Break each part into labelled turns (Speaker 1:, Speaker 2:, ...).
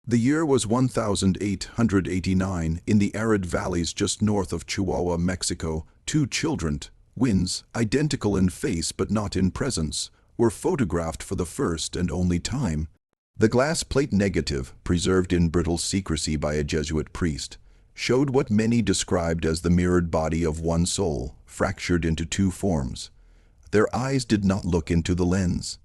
Speaker 1: The year was 1889. In the arid valleys just north of Chihuahua, Mexico, two children, twins, identical in face but not in presence, were photographed for the first and only time. The glass plate negative, preserved in brittle secrecy by a Jesuit priest, showed what many described as the mirrored body of one soul, fractured into two forms. Their eyes did not look into the lens.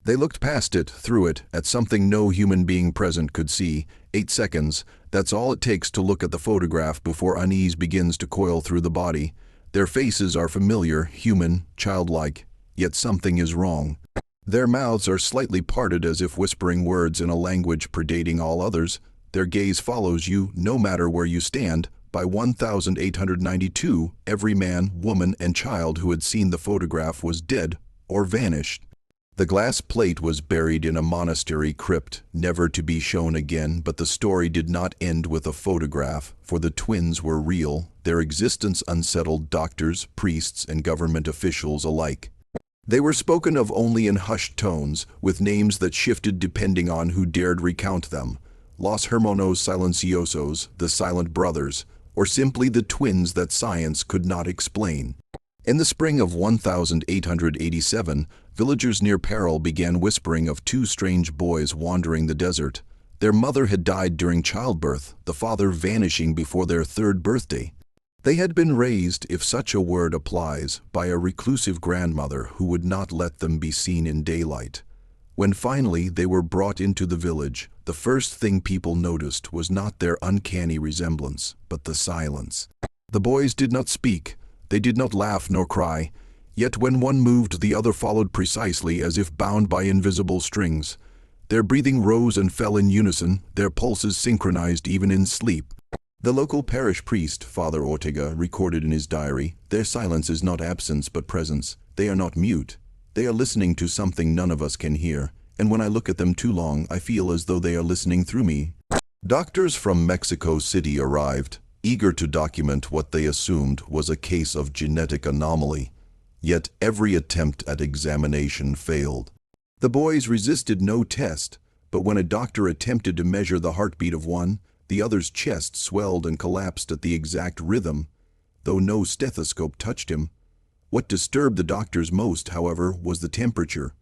Speaker 1: They looked past it, through it, at something no human being present could see. 8 seconds, that's all it takes to look at the photograph before unease begins to coil through the body. Their faces are familiar, human, childlike, yet something is wrong. Their mouths are slightly parted as if whispering words in a language predating all others. Their gaze follows you, no matter where you stand. By 1892, every man, woman, and child who had seen the photograph was dead or vanished. The glass plate was buried in a monastery crypt, never to be shown again, but the story did not end with a photograph, for the twins were real. Their existence unsettled doctors, priests, and government officials alike. They were spoken of only in hushed tones, with names that shifted depending on who dared recount them. Los Hermanos Silenciosos, the Silent Brothers, or simply the twins that science could not explain. In the spring of 1887, villagers near Parral began whispering of two strange boys wandering the desert. Their mother had died during childbirth, the father vanishing before their 3rd birthday. They had been raised, if such a word applies, by a reclusive grandmother who would not let them be seen in daylight. When finally they were brought into the village, the first thing people noticed was not their uncanny resemblance, but the silence. The boys did not speak. They did not laugh nor cry, yet when one moved the other followed precisely as if bound by invisible strings. Their breathing rose and fell in unison, their pulses synchronized even in sleep. The local parish priest, Father Ortega, recorded in his diary, "Their silence is not absence but presence. They are not mute. They are listening to something none of us can hear, and when I look at them too long, I feel as though they are listening through me." Doctors from Mexico City arrived, eager to document what they assumed was a case of genetic anomaly. Yet every attempt at examination failed. The boys resisted no test, but when a doctor attempted to measure the heartbeat of one, the other's chest swelled and collapsed at the exact rhythm, though no stethoscope touched him. What disturbed the doctors most, however, was the temperature.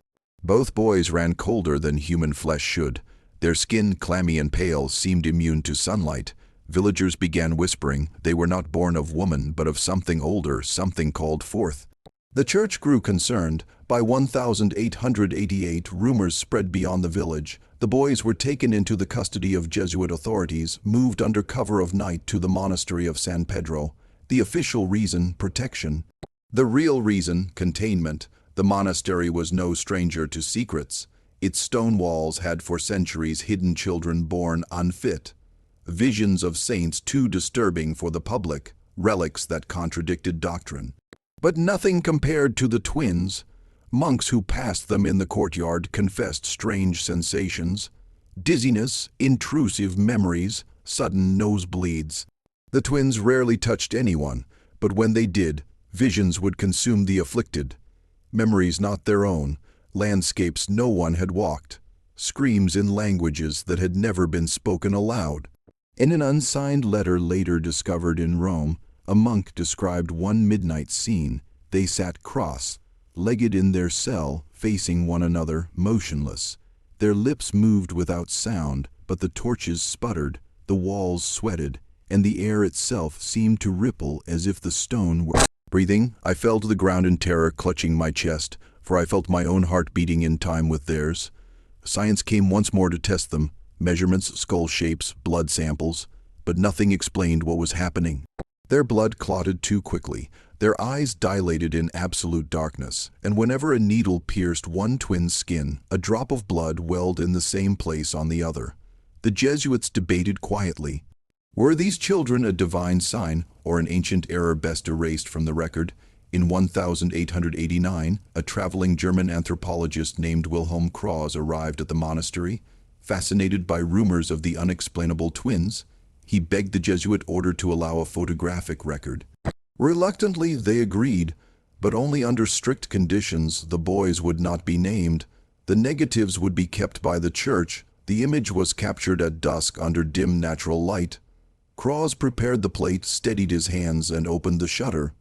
Speaker 1: Both boys ran colder than human flesh should. Their skin, clammy and pale, seemed immune to sunlight. Villagers began whispering they were not born of woman, but of something older, something called forth. The church grew concerned. By 1888, rumors spread beyond the village. The boys were taken into the custody of Jesuit authorities, moved under cover of night to the monastery of San Pedro. The official reason, protection. The real reason, containment. The monastery was no stranger to secrets. Its stone walls had for centuries hidden children born unfit. Visions of saints too disturbing for the public, relics that contradicted doctrine. But nothing compared to the twins. Monks who passed them in the courtyard confessed strange sensations, dizziness, intrusive memories, sudden nosebleeds. The twins rarely touched anyone, but when they did, visions would consume the afflicted. Memories not their own, landscapes no one had walked, screams in languages that had never been spoken aloud. In an unsigned letter later discovered in Rome, a monk described one midnight scene. They sat cross-legged in their cell, facing one another, motionless. Their lips moved without sound, but the torches sputtered, the walls sweated, and the air itself seemed to ripple as if the stone were breathing. I fell to the ground in terror, clutching my chest, for I felt my own heart beating in time with theirs. Science came once more to test them. Measurements, skull shapes, blood samples, but nothing explained what was happening. Their blood clotted too quickly, their eyes dilated in absolute darkness, and whenever a needle pierced one twin's skin, a drop of blood welled in the same place on the other. The Jesuits debated quietly. Were these children a divine sign, or an ancient error best erased from the record? In 1889, a traveling German anthropologist named Wilhelm Krause arrived at the monastery. Fascinated by rumors of the unexplainable twins, he begged the Jesuit order to allow a photographic record. Reluctantly, they agreed, but only under strict conditions. The boys would not be named. The negatives would be kept by the church, The image was captured at dusk under dim natural light. Cross prepared the plate, steadied his hands, and opened the shutter.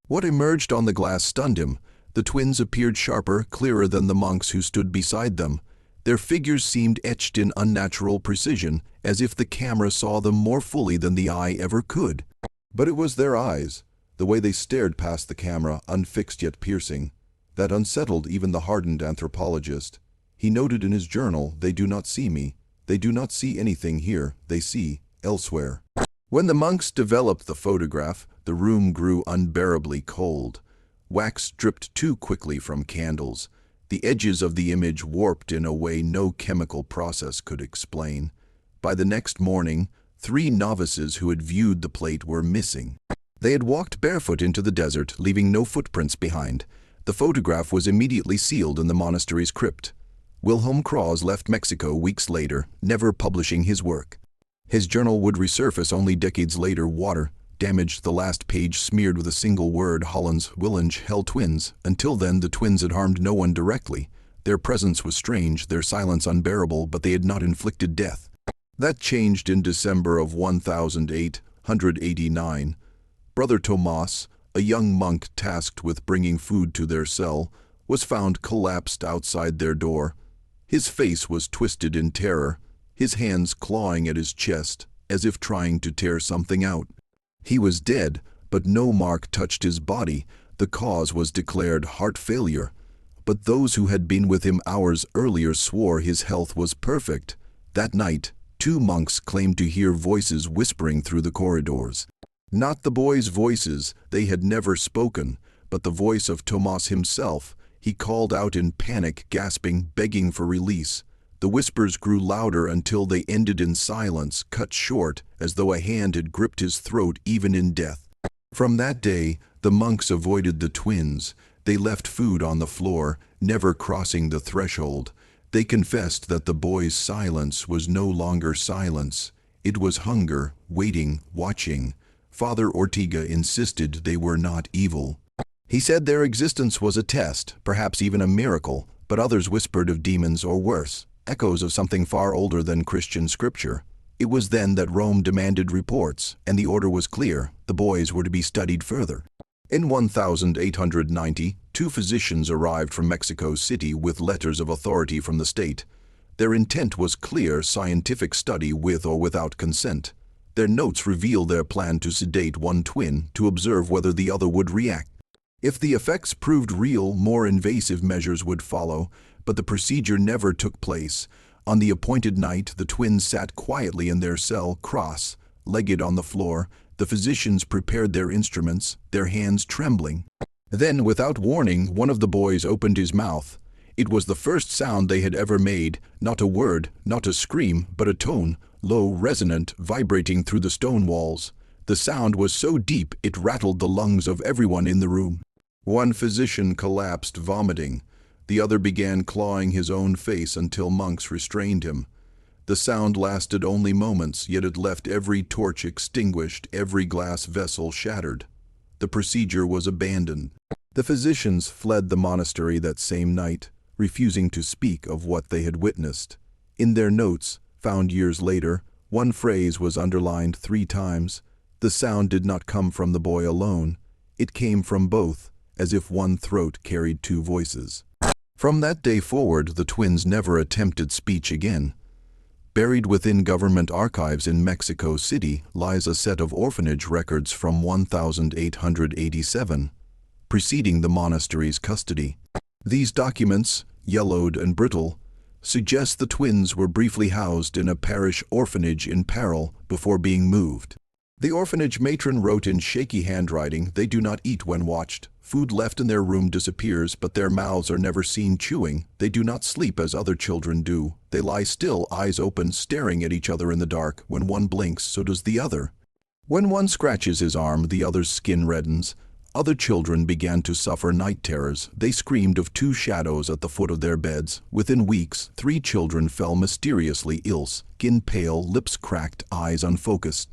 Speaker 1: What emerged on the glass stunned him. The twins appeared sharper, clearer than the monks who stood beside them. Their figures seemed etched in unnatural precision, as if the camera saw them more fully than the eye ever could. But it was their eyes, the way they stared past the camera, unfixed yet piercing, that unsettled even the hardened anthropologist. He noted in his journal, "They do not see me. They do not see anything here. They see elsewhere." When the monks developed the photograph, the room grew unbearably cold. Wax dripped too quickly from candles. The edges of the image warped in a way no chemical process could explain. By the next morning, 3 novices who had viewed the plate were missing. They had walked barefoot into the desert, leaving no footprints behind. The photograph was immediately sealed in the monastery's crypt. Wilhelm Krause left Mexico weeks later, never publishing his work. His journal would resurface only decades later. Water damaged the last page, smeared with a single word: Holland's Willinge Hell twins. Until then, the twins had harmed no one directly. Their presence was strange, their silence unbearable, but they had not inflicted death. That changed in December of 1889. Brother Tomas, a young monk tasked with bringing food to their cell, was found collapsed outside their door. His face was twisted in terror, his hands clawing at his chest, as if trying to tear something out. He was dead, but no mark touched his body. The cause was declared heart failure. But those who had been with him hours earlier swore his health was perfect. That night, 2 monks claimed to hear voices whispering through the corridors. Not the boys' voices, they had never spoken, but the voice of Tomas himself. He called out in panic, gasping, begging for release. The whispers grew louder until they ended in silence, cut short, as though a hand had gripped his throat even in death. From that day, the monks avoided the twins. They left food on the floor, never crossing the threshold. They confessed that the boys' silence was no longer silence. It was hunger, waiting, watching. Father Ortega insisted they were not evil. He said their existence was a test, perhaps even a miracle, but others whispered of demons or worse, echoes of something far older than Christian scripture. It was then that Rome demanded reports, and the order was clear: the boys were to be studied further. In 1890, 2 physicians arrived from Mexico City with letters of authority from the state. Their intent was clear: scientific study with or without consent. Their notes reveal their plan to sedate one twin to observe whether the other would react. If the effects proved real, more invasive measures would follow, but the procedure never took place. On the appointed night, the twins sat quietly in their cell, cross-legged on the floor. The physicians prepared their instruments, their hands trembling. Then, without warning, one of the boys opened his mouth. It was the first sound they had ever made, not a word, not a scream, but a tone, low, resonant, vibrating through the stone walls. The sound was so deep it rattled the lungs of everyone in the room. One physician collapsed, vomiting. The other began clawing his own face until monks restrained him. The sound lasted only moments, yet it left every torch extinguished, every glass vessel shattered. The procedure was abandoned. The physicians fled the monastery that same night, refusing to speak of what they had witnessed. In their notes, found years later, one phrase was underlined 3 times. The sound did not come from the boy alone. It came from both, as if one throat carried 2 voices. From that day forward, the twins never attempted speech again. Buried within government archives in Mexico City lies a set of orphanage records from 1887, preceding the monastery's custody. These documents, yellowed and brittle, suggest the twins were briefly housed in a parish orphanage in Parral before being moved. The orphanage matron wrote in shaky handwriting, "They do not eat when watched. Food left in their room disappears, but their mouths are never seen chewing. They do not sleep as other children do. They lie still, eyes open, staring at each other in the dark. When one blinks, so does the other. When one scratches his arm, the other's skin reddens." Other children began to suffer night terrors. They screamed of 2 shadows at the foot of their beds. Within weeks, 3 children fell mysteriously ill, skin pale, lips cracked, eyes unfocused.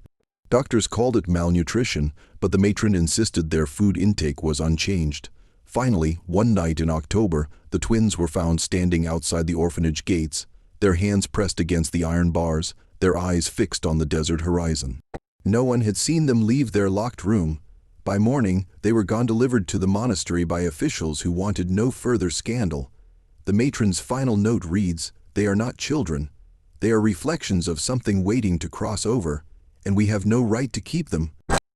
Speaker 1: Doctors called it malnutrition, but the matron insisted their food intake was unchanged. Finally, one night in October, the twins were found standing outside the orphanage gates. their hands pressed against the iron bars, their eyes fixed on the desert horizon. No one had seen them leave their locked room. By morning, they were gone, delivered to the monastery by officials who wanted no further scandal. The matron's final note reads, "They are not children. They are reflections of something waiting to cross over, and we have no right to keep them."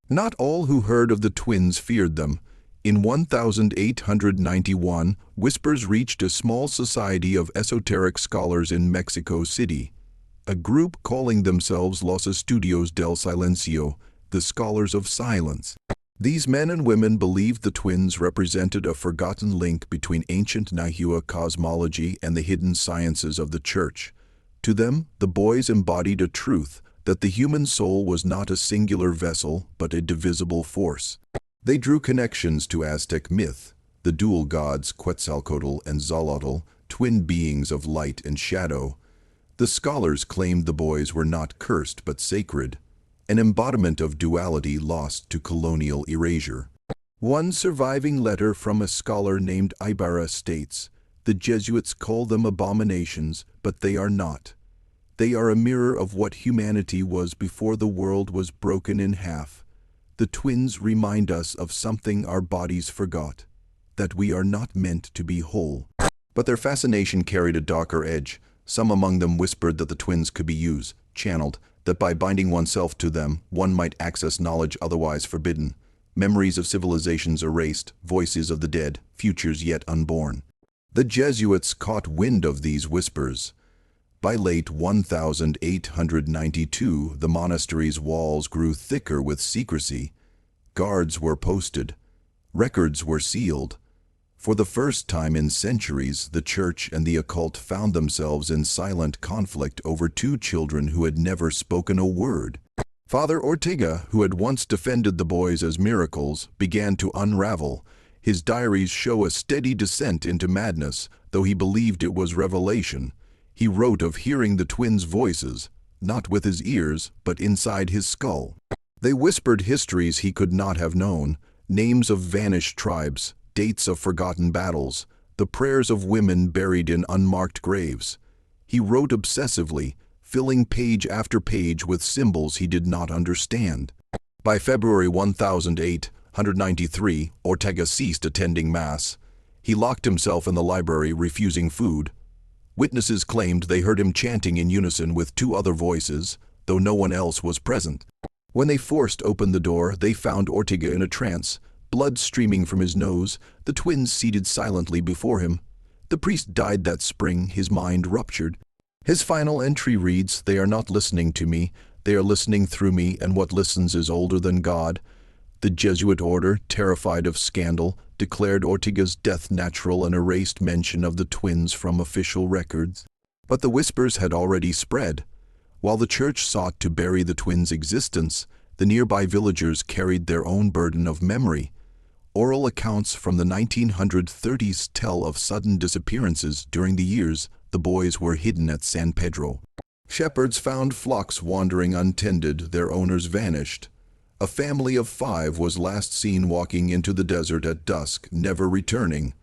Speaker 1: Not all who heard of the twins feared them. In 1891, whispers reached a small society of esoteric scholars in Mexico City, a group calling themselves Los Estudios del Silencio, the Scholars of Silence. These men and women believed the twins represented a forgotten link between ancient Nahua cosmology and the hidden sciences of the Church. To them, the boys embodied a truth that the human soul was not a singular vessel but a divisible force. They drew connections to Aztec myth, the dual gods Quetzalcoatl and Xolotl, twin beings of light and shadow. The scholars claimed the boys were not cursed but sacred, an embodiment of duality lost to colonial erasure. One surviving letter from a scholar named Ibarra states, "The Jesuits call them abominations, but they are not. They are a mirror of what humanity was before the world was broken in half. The twins remind us of something our bodies forgot, that we are not meant to be whole." But their fascination carried a darker edge. Some among them whispered that the twins could be used, channeled, that by binding oneself to them, one might access knowledge otherwise forbidden, memories of civilizations erased, voices of the dead, futures yet unborn. The Jesuits caught wind of these whispers. By late 1892, the monastery's walls grew thicker with secrecy. Guards were posted. Records were sealed. For the first time in centuries, the Church and the occult found themselves in silent conflict over two children who had never spoken a word. Father Ortega, who had once defended the boys as miracles, began to unravel. His diaries show a steady descent into madness, though he believed it was revelation. He wrote of hearing the twins' voices, not with his ears, but inside his skull. They whispered histories he could not have known, names of vanished tribes, dates of forgotten battles, the prayers of women buried in unmarked graves. He wrote obsessively, filling page after page with symbols he did not understand. By February 1893, Ortega ceased attending Mass. He locked himself in the library, refusing food. Witnesses claimed they heard him chanting in unison with two other voices, though no one else was present. When they forced open the door, they found Ortega in a trance, blood streaming from his nose, the twins seated silently before him. The priest died that spring, his mind ruptured. His final entry reads, "They are not listening to me, they are listening through me, and what listens is older than God." The Jesuit order, terrified of scandal, declared Ortega's death natural and erased mention of the twins from official records. But the whispers had already spread. While the Church sought to bury the twins' existence, the nearby villagers carried their own burden of memory. Oral accounts from the 1930s tell of sudden disappearances during the years the boys were hidden at San Pedro. Shepherds found flocks wandering untended, their owners vanished. A family of 5 was last seen walking into the desert at dusk, never returning.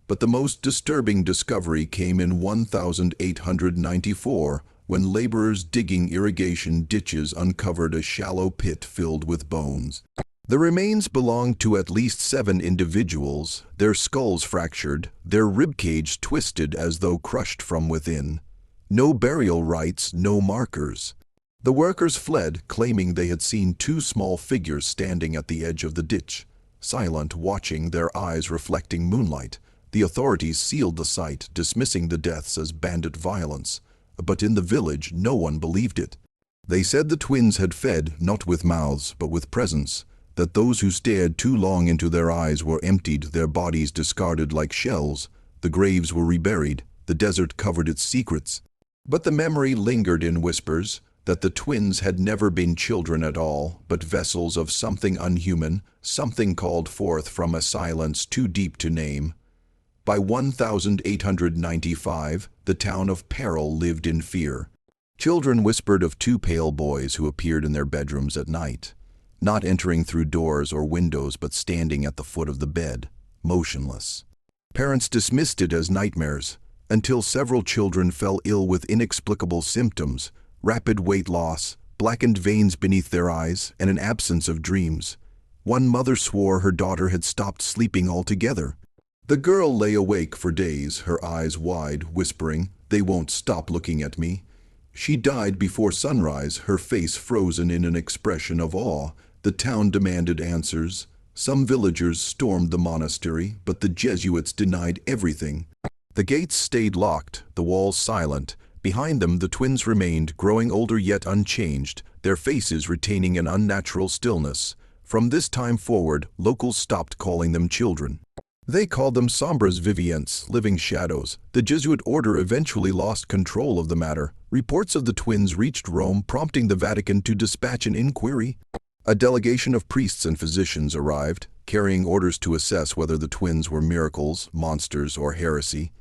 Speaker 1: But the most disturbing discovery came in 1894, when laborers digging irrigation ditches uncovered a shallow pit filled with bones. The remains belonged to at least 7 individuals, their skulls fractured, their ribcage twisted as though crushed from within. No burial rites, no markers. The workers fled, claiming they had seen 2 small figures standing at the edge of the ditch, silent, watching, their eyes reflecting moonlight. The authorities sealed the site, dismissing the deaths as bandit violence. But in the village, no one believed it. They said the twins had fed, not with mouths, but with presence, that those who stared too long into their eyes were emptied, their bodies discarded like shells, the graves were reburied, the desert covered its secrets. But the memory lingered in whispers, that the twins had never been children at all, but vessels of something unhuman, something called forth from a silence too deep to name. By 1895, the town of Peril lived in fear. Children whispered of 2 pale boys who appeared in their bedrooms at night, not entering through doors or windows but standing at the foot of the bed, motionless. Parents dismissed it as nightmares. until several children fell ill with inexplicable symptoms, rapid weight loss, blackened veins beneath their eyes, and an absence of dreams. One mother swore her daughter had stopped sleeping altogether. The girl lay awake for days, her eyes wide, whispering, "They won't stop looking at me." She died before sunrise, her face frozen in an expression of awe. The town demanded answers. Some villagers stormed the monastery, but the Jesuits denied everything. The gates stayed locked, the walls silent. Behind them the twins remained, growing older yet unchanged, their faces retaining an unnatural stillness. From this time forward, locals stopped calling them children. They called them sombras vivientes, living shadows. The Jesuit order eventually lost control of the matter. Reports of the twins reached Rome, prompting the Vatican to dispatch an inquiry. A delegation of priests and physicians arrived, carrying orders to assess whether the twins were miracles, monsters, or heresy.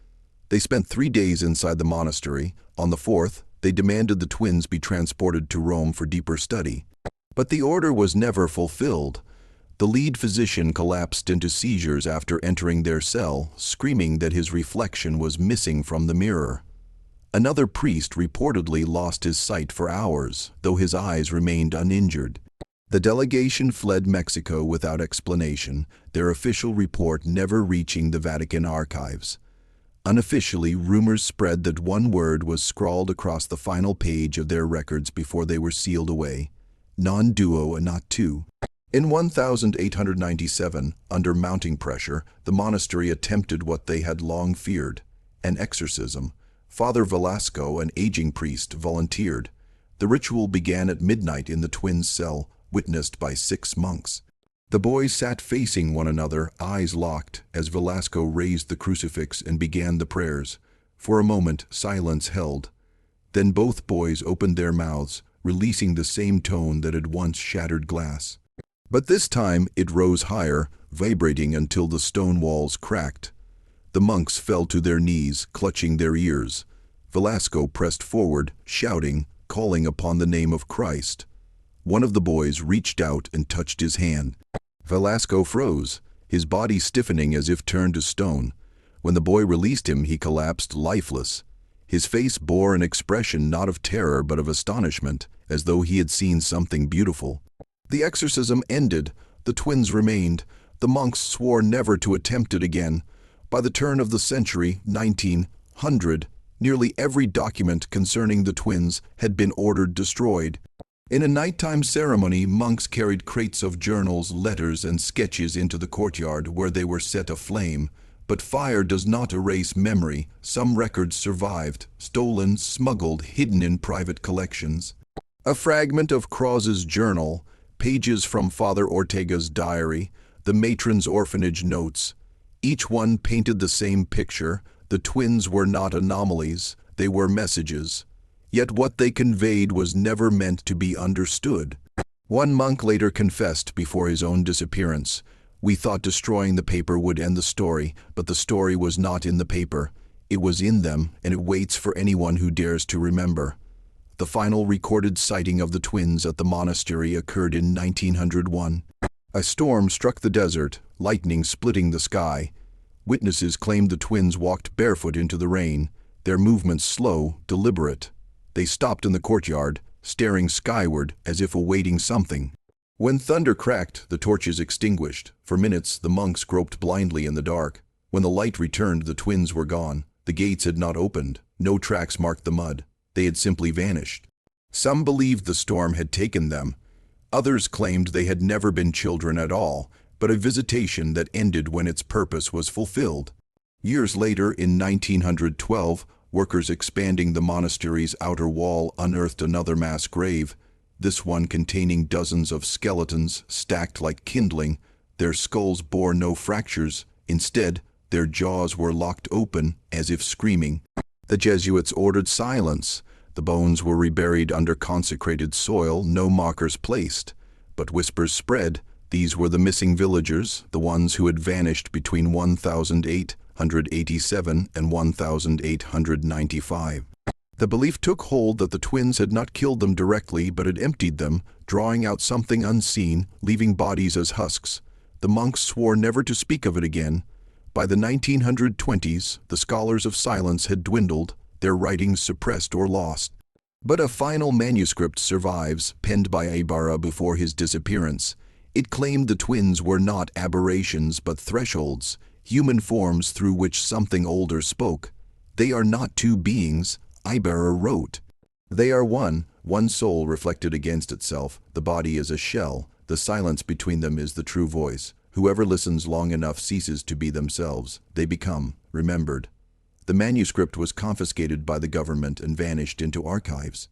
Speaker 1: They spent 3 days inside the monastery. On the 4th, they demanded the twins be transported to Rome for deeper study. But the order was never fulfilled. The lead physician collapsed into seizures after entering their cell, screaming that his reflection was missing from the mirror. Another priest reportedly lost his sight for hours, though his eyes remained uninjured. The delegation fled Mexico without explanation, their official report never reaching the Vatican archives. Unofficially, rumors spread that one word was scrawled across the final page of their records before they were sealed away: non duo and not two. In 1897, under mounting pressure, the monastery attempted what they had long feared: an exorcism. Father Velasco, an aging priest, volunteered. The ritual began at midnight in the twins' cell, witnessed by 6 monks. The boys sat facing one another, eyes locked, as Velasco raised the crucifix and began the prayers. For a moment, silence held. Then both boys opened their mouths, releasing the same tone that had once shattered glass. But this time it rose higher, vibrating until the stone walls cracked. The monks fell to their knees, clutching their ears. Velasco pressed forward, shouting, calling upon the name of Christ. One of the boys reached out and touched his hand. Velasco froze, his body stiffening as if turned to stone. When the boy released him, he collapsed lifeless. His face bore an expression not of terror but of astonishment, as though he had seen something beautiful. The exorcism ended. The twins remained. The monks swore never to attempt it again. By the turn of the century, 1900, nearly every document concerning the twins had been ordered destroyed. In a nighttime ceremony, monks carried crates of journals, letters, and sketches into the courtyard where they were set aflame. But fire does not erase memory. Some records survived, stolen, smuggled, hidden in private collections. A fragment of Croz's journal, pages from Father Ortega's diary, the matron's orphanage notes. Each one painted the same picture. The twins were not anomalies, they were messages. Yet what they conveyed was never meant to be understood. One monk later confessed before his own disappearance, "We thought destroying the paper would end the story, but the story was not in the paper. It was in them, and it waits for anyone who dares to remember." The final recorded sighting of the twins at the monastery occurred in 1901. A storm struck the desert, lightning splitting the sky. Witnesses claimed the twins walked barefoot into the rain, their movements slow, deliberate. They stopped in the courtyard, staring skyward as if awaiting something. When thunder cracked, the torches extinguished. For minutes, the monks groped blindly in the dark. When the light returned, the twins were gone. The gates had not opened. No tracks marked the mud. They had simply vanished. Some believed the storm had taken them. Others claimed they had never been children at all, but a visitation that ended when its purpose was fulfilled. Years later, in 1912, workers expanding the monastery's outer wall unearthed another mass grave, this one containing dozens of skeletons stacked like kindling. Their skulls bore no fractures. Instead, their jaws were locked open, as if screaming. The Jesuits ordered silence. The bones were reburied under consecrated soil, no markers placed. But whispers spread. These were the missing villagers, the ones who had vanished between 1887 and 1895. The belief took hold that the twins had not killed them directly but had emptied them, drawing out something unseen, leaving bodies as husks. The monks swore never to speak of it again. By the 1920s, the scholars of silence had dwindled, their writings suppressed or lost. But a final manuscript survives, penned by Ibarra before his disappearance. It claimed the twins were not aberrations but thresholds, human forms through which something older spoke. They are not two beings, Ibarra wrote. They are one soul reflected against itself. The body is a shell. The silence between them is the true voice. Whoever listens long enough ceases to be themselves. They become remembered. The manuscript was confiscated by the government and vanished into archives.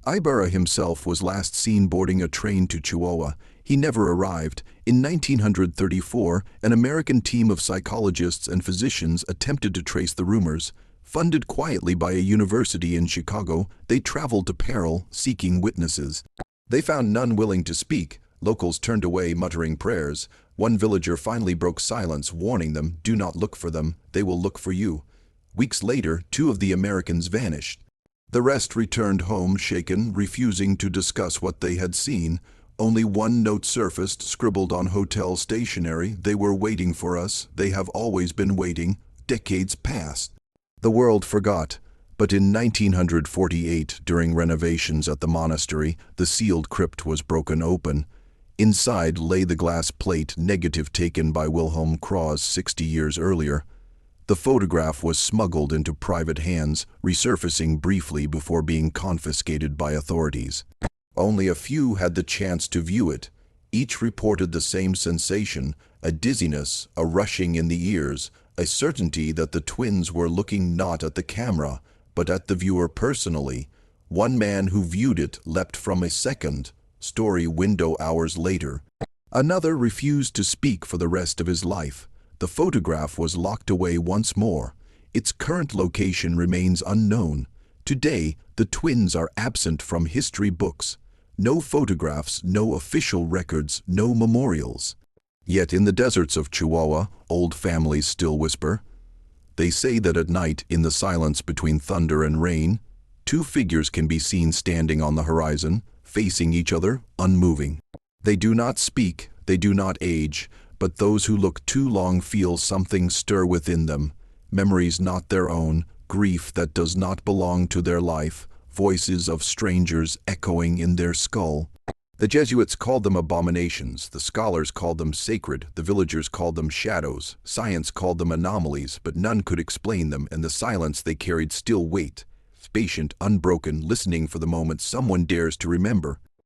Speaker 1: Ibarra himself was last seen boarding a train to Chihuahua. He never arrived. In 1934, an American team of psychologists and physicians attempted to trace the rumors. Funded quietly by a university in Chicago, they traveled to peril, seeking witnesses. They found none willing to speak. Locals turned away, muttering prayers. One villager finally broke silence, warning them, "Do not look for them, they will look for you." Weeks later, 2 of the Americans vanished. The rest returned home shaken, refusing to discuss what they had seen. Only one note surfaced, scribbled on hotel stationery: "They were waiting for us, they have always been waiting." Decades passed. The world forgot. But in 1948, during renovations at the monastery, the sealed crypt was broken open. Inside lay the glass plate negative taken by Wilhelm Krause 60 years earlier. The photograph was smuggled into private hands, resurfacing briefly before being confiscated by authorities. Only a few had the chance to view it. Each reported the same sensation: a dizziness, a rushing in the ears, a certainty that the twins were looking not at the camera, but at the viewer personally. One man who viewed it leapt from a second story window hours later. Another refused to speak for the rest of his life. The photograph was locked away once more. Its current location remains unknown. Today, the twins are absent from history books. No photographs, no official records, no memorials. Yet in the deserts of Chihuahua, old families still whisper. They say that at night, in the silence between thunder and rain, 2 figures can be seen standing on the horizon, facing each other, unmoving. They do not speak, they do not age, but those who look too long feel something stir within them. Memories not their own, grief that does not belong to their life, voices of strangers echoing in their skull. The Jesuits called them abominations, the scholars called them sacred, the villagers called them shadows, science called them anomalies, but none could explain them, and the silence they carried still wait, patient, unbroken, listening for the moment someone dares to remember.